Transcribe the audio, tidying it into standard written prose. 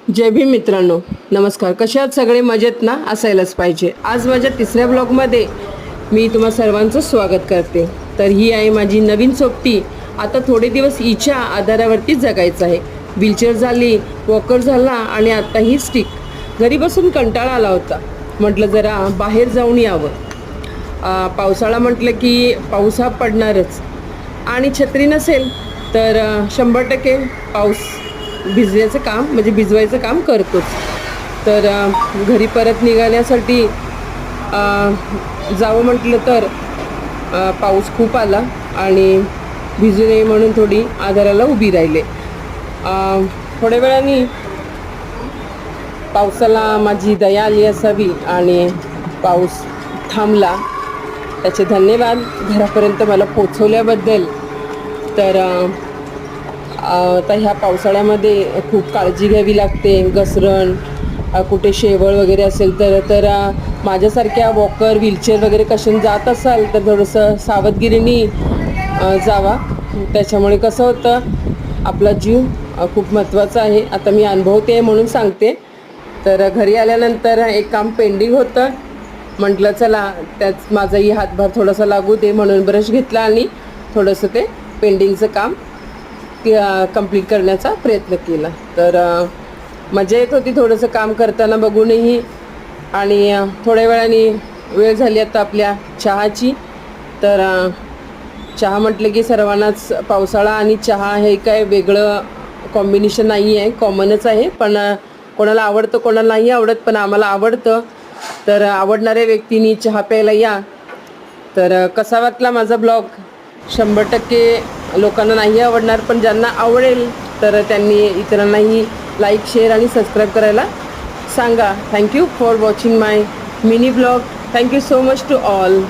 जय भीम मित्रांनो, नमस्कार. कसे आहात सगळे? मजेत ना? असायलाच पाहिजे. आज माझ्या तिसऱ्या ब्लॉगमध्ये मी तुम्हा सर्वांचं स्वागत करते. तर ही आहे माझी नवीन सोबती. आता थोडे दिवस हिच्या आधारावरती जगायचं आहे. व्हीलचेअर झाली, वॉकर झाला आणि आता ही स्टिक. घरी बसून कंटाळा आला होता. म्हटलं जरा बाहेर जाऊन यावं. पावसाळा म्हटलं की पाऊस हा पडणारच आणि छत्री नसेल तर 100% पाऊस भिजवायचं काम करतोच. तर घरी परत निघाण्यासाठी जावं म्हटलं तर पाऊस खूप आला आणि भिजू नये म्हणून थोडी आधाराला उभी राहिले. थोड्या वेळाने पावसाला माझी दया आली असावी आणि पाऊस थांबला. त्याचे धन्यवाद घरापर्यंत मला पोचवल्याबद्दल. तर आता ह्या पावसाळ्यामध्ये खूप काळजी घ्यावी लागते. घसरण, कुठे शेवळ वगैरे असेल तर माझ्यासारख्या वॉकर व्हीलचेअर वगैरे कशाने जात असाल तर थोडंसं सावधगिरीने जावा. त्याच्यामुळे कसं होतं, आपला जीव खूप महत्त्वाचा आहे. आता मी अनुभवते म्हणून सांगते. तर घरी आल्यानंतर एक काम पेंडिंग होतं. म्हटलं चला त्यात माझाही हातभार थोडासा लागू दे म्हणून ब्रश घेतला आणि थोडंसं ते पेंडिंगचं काम कंप्लीट करण्याचा प्रयत्न केला. तर मजा येत होती थोडंसं काम करताना बघूनही. आणि थोड्या वेळाने वेळ झाली आता आपल्या चहाची. तर चहा म्हटलं की सर्वांनाच पावसाळा आणि चहा हे काय वेगळं कॉम्बिनेशन नाही आहे, कॉमनच आहे. पण कोणाला आवडतं कोणाला नाही आवडत, पण आम्हाला आवडतं. तर आवडणाऱ्या व्यक्तींनी चहा प्यायला या. तर कसा वाटला माझा ब्लॉग? 100% लोकांना नाही आवडणार, पण ज्यांना आवडेल तर त्यांनी इतरांनाही लाईक, शेअर आणि सबस्क्राईब करायला सांगा. Thank you for watching my mini blog. Thank you so much to all.